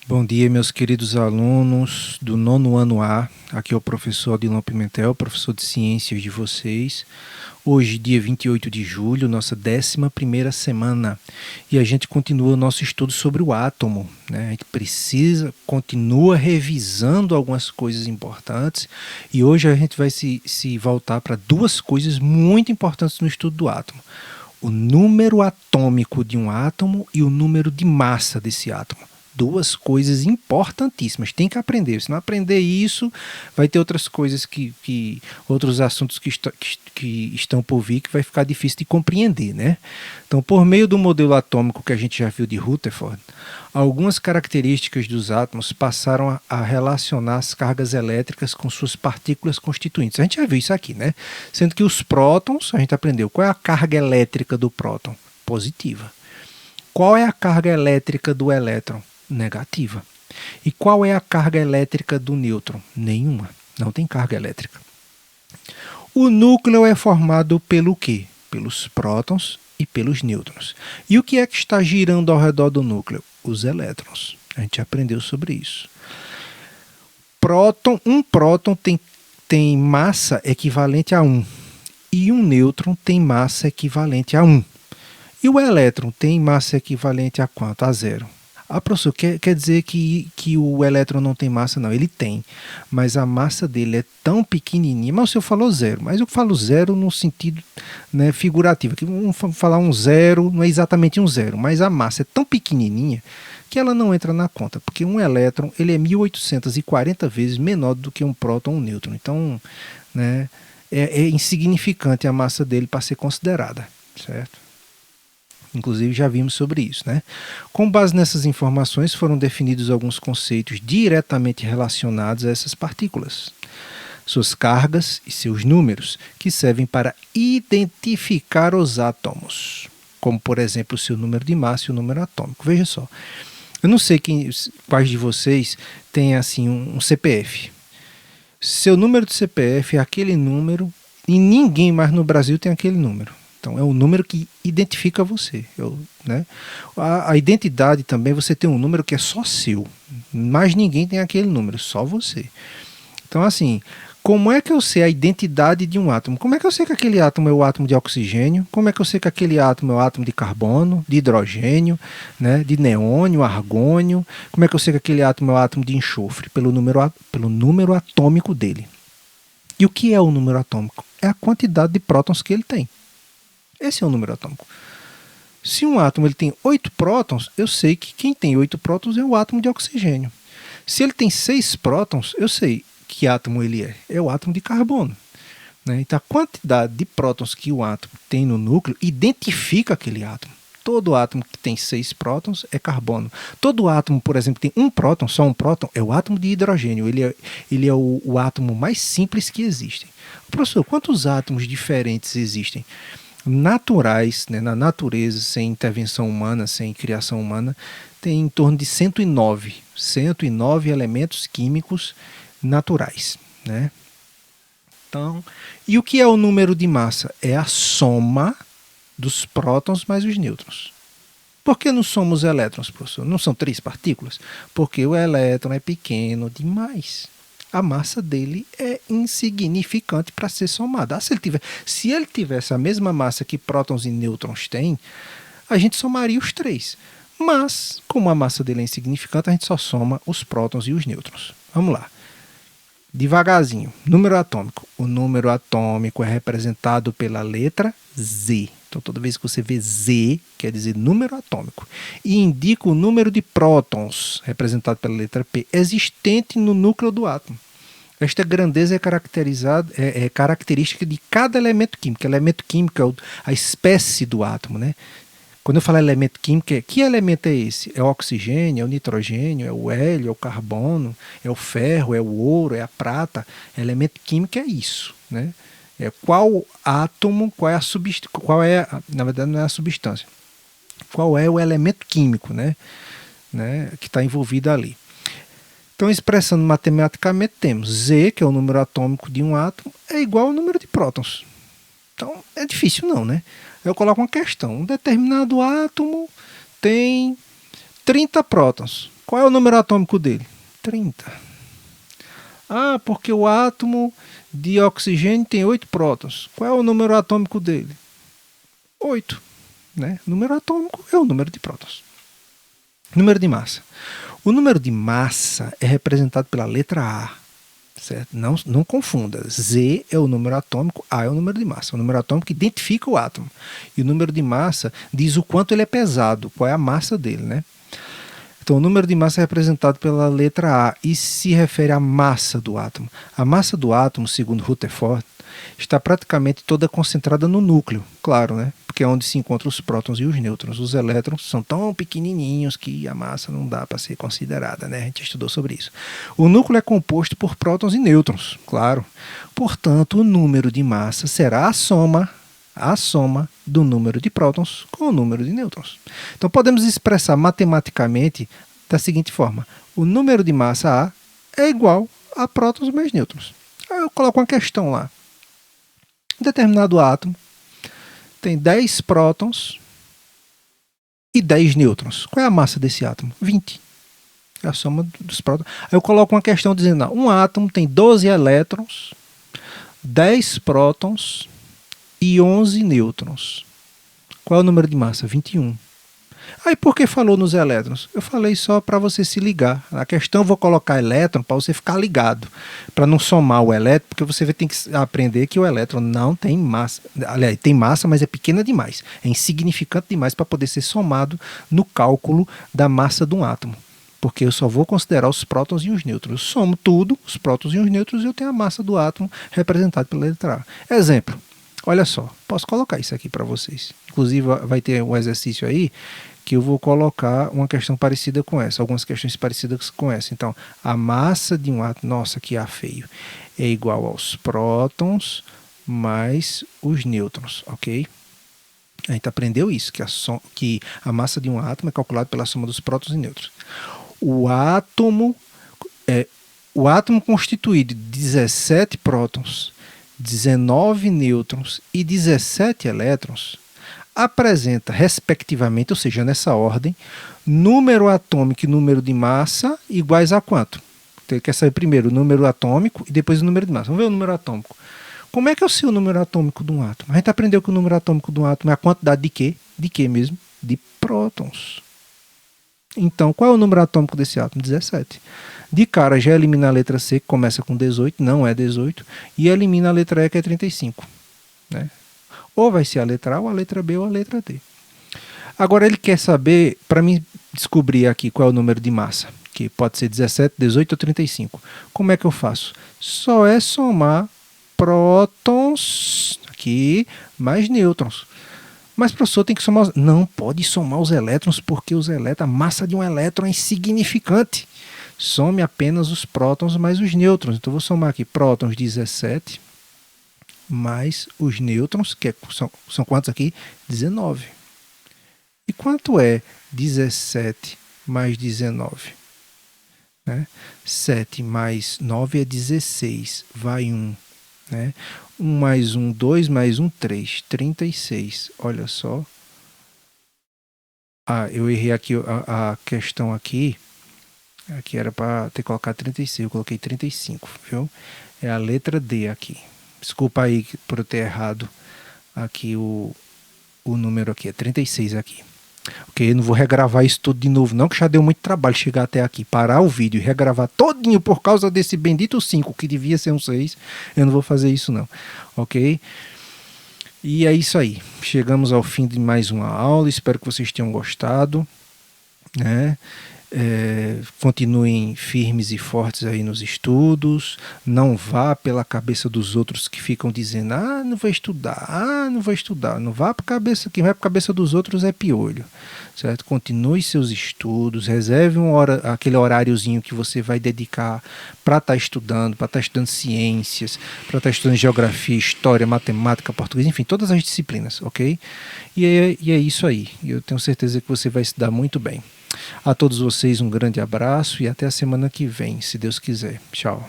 Bom dia, meus queridos alunos do nono ano A. Aqui é o professor Adilon Pimentel, professor de ciências de vocês. Hoje, dia 28 de julho, nossa 11ª semana. E a gente continua o nosso estudo sobre o átomo, né? A gente continua revisando algumas coisas importantes. E hoje a gente vai se voltar para duas coisas muito importantes no estudo do átomo. O número atômico de um átomo e o número de massa desse átomo. Duas coisas importantíssimas, tem que aprender. Se não aprender isso, vai ter outras coisas outros assuntos que estão por vir que vai ficar difícil de compreender, né? Então, por meio do modelo atômico que a gente já viu de Rutherford, algumas características dos átomos passaram a relacionar as cargas elétricas com suas partículas constituintes. A gente já viu isso aqui, né? Sendo que os prótons, a gente aprendeu qual é a carga elétrica do próton? Positiva. Qual é a carga elétrica do elétron? Negativa. E qual é a carga elétrica do nêutron? Nenhuma. Não tem carga elétrica. O núcleo é formado pelo quê? Pelos prótons e pelos nêutrons. E o que é que está girando ao redor do núcleo? Os elétrons. A gente aprendeu sobre isso. Um próton tem massa equivalente a 1. E um nêutron tem massa equivalente a 1. E o elétron tem massa equivalente a quanto? A 0. Ah, professor, quer dizer que o elétron não tem massa? Não, ele tem. Mas a massa dele é tão pequenininha. Mas o senhor falou 0. Mas eu falo 0 no sentido, né, figurativo. Vamos falar um 0, não é exatamente um 0. Mas a massa é tão pequenininha que ela não entra na conta. Porque um elétron ele é 1840 vezes menor do que um próton ou um nêutron. Então, né, é insignificante a massa dele para ser considerada. Certo? Inclusive já vimos sobre isso, né? Com base nessas informações foram definidos alguns conceitos diretamente relacionados a essas partículas, suas cargas e seus números, que servem para identificar os átomos, como por exemplo o seu número de massa e o número atômico. Veja só, eu não sei quais de vocês têm assim um CPF. Seu número de CPF é aquele número e ninguém mais no Brasil tem aquele número. Então, é o número que identifica você. Né? A identidade também, você tem um número que é só seu. Mas ninguém tem aquele número, só você. Então, assim, como é que eu sei a identidade de um átomo? Como é que eu sei que aquele átomo é o átomo de oxigênio? Como é que eu sei que aquele átomo é o átomo de carbono, de hidrogênio, né? De neônio, argônio? Como é que eu sei que aquele átomo é o átomo de enxofre? Pelo número atômico dele. E o que é o número atômico? É a quantidade de prótons que ele tem. Esse é o número atômico. Se um átomo ele tem 8 prótons, eu sei que quem tem 8 prótons é o átomo de oxigênio. Se ele tem 6 prótons, eu sei que átomo ele é. É o átomo de carbono. Né? Então, a quantidade de prótons que o átomo tem no núcleo identifica aquele átomo. Todo átomo que tem 6 prótons é carbono. Todo átomo, por exemplo, que tem um próton, só um próton, é o átomo de hidrogênio. Ele é o átomo mais simples que existe. Professor, quantos átomos diferentes existem? Naturais, né, na natureza, sem intervenção humana, sem criação humana, tem em torno de 109 elementos químicos naturais. Né? Então, e o que é o número de massa? É a soma dos prótons mais os nêutrons. Por que não somos elétrons, professor? Não são 3 partículas? Porque o elétron é pequeno demais. A massa dele é insignificante para ser somada. Se ele tivesse a mesma massa que prótons e nêutrons têm, a gente somaria os 3. Mas, como a massa dele é insignificante, a gente só soma os prótons e os nêutrons. Vamos lá. Devagarzinho. Número atômico. O número atômico é representado pela letra Z. Então, toda vez que você vê Z, quer dizer número atômico. E indica o número de prótons, representado pela letra P, existente no núcleo do átomo. Esta grandeza é característica de cada elemento químico. Elemento químico é a espécie do átomo. Né? Quando eu falo elemento químico, que elemento é esse? É o oxigênio, é o nitrogênio, é o hélio, é o carbono, é o ferro, é o ouro, é a prata. Elemento químico é isso. Né? Qual átomo, na verdade não é a substância, qual é o elemento químico, né, que está envolvido ali. Então, expressando matematicamente, temos Z, que é o número atômico de um átomo, é igual ao número de prótons. Então, é difícil não, né? Eu coloco uma questão, um determinado átomo tem 30 prótons. Qual é o número atômico dele? 30. Ah, porque o átomo de oxigênio tem 8 prótons. Qual é o número atômico dele? 8. Né? O número atômico é o número de prótons. Número de massa. O número de massa é representado pela letra A. Certo? Não confunda. Z é o número atômico, A é o número de massa. O número atômico identifica o átomo. E o número de massa diz o quanto ele é pesado, qual é a massa dele, né? Então, o número de massa é representado pela letra A e se refere à massa do átomo. A massa do átomo, segundo Rutherford, está praticamente toda concentrada no núcleo, claro, né? Porque é onde se encontram os prótons e os nêutrons. Os elétrons são tão pequenininhos que a massa não dá para ser considerada, né? A gente estudou sobre isso. O núcleo é composto por prótons e nêutrons, claro. Portanto, o número de massa será a soma do número de prótons com o número de nêutrons. Então podemos expressar matematicamente da seguinte forma: o número de massa A é igual a prótons mais nêutrons. Aí eu coloco uma questão lá. Um determinado átomo tem 10 prótons e 10 nêutrons. Qual é a massa desse átomo? 20. É a soma dos prótons. Aí eu coloco uma questão dizendo: não, um átomo tem 12 elétrons, 10 prótons e 11 nêutrons. Qual é o número de massa? 21. Aí por que falou nos elétrons? Eu falei só para você se ligar. Na questão eu vou colocar elétron para você ficar ligado. Para não somar o elétron, porque você vai ter que aprender que o elétron não tem massa. Aliás, tem massa, mas é pequena demais. É insignificante demais para poder ser somado no cálculo da massa de um átomo. Porque eu só vou considerar os prótons e os nêutrons. Eu somo tudo, os prótons e os nêutrons, e eu tenho a massa do átomo representada pela letra A. Exemplo. Olha só, posso colocar isso aqui para vocês. Inclusive vai ter um exercício aí que eu vou colocar uma questão parecida com essa, algumas questões parecidas com essa. Então, a massa de um átomo, nossa, que A feio, é igual aos prótons mais os nêutrons, ok? A gente aprendeu isso, que a massa de um átomo é calculada pela soma dos prótons e nêutrons. O átomo constituído de 17 prótons, 19 nêutrons e 17 elétrons apresenta, respectivamente, ou seja, nessa ordem, número atômico e número de massa iguais a quanto? Então, quer saber primeiro o número atômico e depois o número de massa. Vamos ver o número atômico. Como é que eu sei o número atômico de um átomo? A gente aprendeu que o número atômico de um átomo é a quantidade de quê? De quê mesmo? De prótons. Então, qual é o número atômico desse átomo? 17. De cara, já elimina a letra C, que começa com 18, não é 18, e elimina a letra E, que é 35. Né? Ou vai ser a letra A, ou a letra B, ou a letra D. Agora, ele quer saber, para mim descobrir aqui qual é o número de massa, que pode ser 17, 18 ou 35. Como é que eu faço? Só é somar prótons aqui mais nêutrons. Mas, professor, tem que somar... Não pode somar os elétrons, porque a massa de um elétron é insignificante. Some apenas os prótons mais os nêutrons. Então, eu vou somar aqui prótons 17 mais os nêutrons, que são quantos aqui? 19. E quanto é 17 mais 19? Né? 7 mais 9 é 16. Vai 1. Né? 1 mais 1, 2 mais 1, 3. 36. Olha só. Ah, eu errei aqui a questão aqui. Aqui era para ter colocado 36. Eu coloquei 35. Viu? É a letra D aqui. Desculpa aí por eu ter errado aqui o número aqui. É 36 aqui. Ok? Não vou regravar isso tudo de novo, não, que já deu muito trabalho chegar até aqui. Parar o vídeo e regravar todinho por causa desse bendito 5, que devia ser um 6. Eu não vou fazer isso, não. Ok? E é isso aí. Chegamos ao fim de mais uma aula. Espero que vocês tenham gostado. Né? Continuem firmes e fortes aí nos estudos, não vá pela cabeça dos outros que ficam dizendo, não vou estudar, não vá para cabeça, quem vai para a cabeça dos outros é piolho, certo? Continue seus estudos, reserve aquele horáriozinho que você vai dedicar para estar estudando, ciências, para estar estudando geografia, história, matemática, português, enfim, todas as disciplinas, ok? E é isso aí, eu tenho certeza que você vai se dar muito bem. A todos vocês um grande abraço e até a semana que vem, se Deus quiser. Tchau.